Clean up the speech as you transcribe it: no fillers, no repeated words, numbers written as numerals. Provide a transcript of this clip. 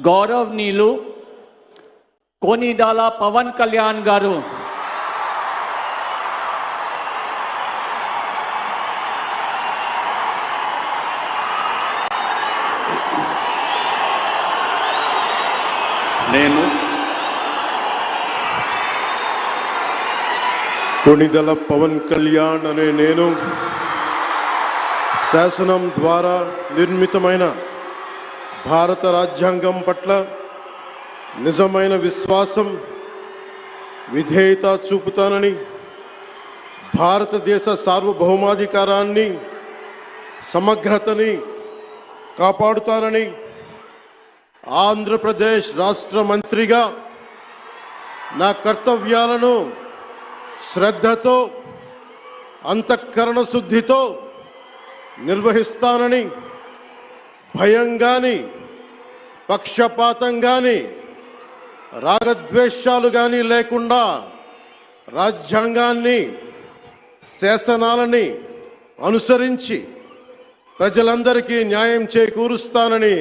గౌరవనీయులు కొనిదాల పవన్ కళ్యాణ్ గారు నేను కొనిదల పవన్ కళ్యాణ్ అనే నేను శాసనం ద్వారా నిర్మితమైన భారత రాజ్యాంగం పట్ల నిజమైన విశ్వాసం విధేయత చూపుతానని, భారతదేశ సార్వభౌమాధికారాన్ని సమగ్రతని కాపాడుతానని, ఆంధ్రప్రదేశ్ రాష్ట్ర మంత్రిగా నా కర్తవ్యాలను శ్రద్ధతో అంతఃకరణ శుద్ధితో నిర్వహిస్తానని, భయం గాని పక్షపాతం గాని రాగద్వేషాలు గాని లేకుండా రాజ్యాంగాన్ని శాసనాలని అనుసరించి ప్రజలందరికీ న్యాయం చేకూరుస్తానని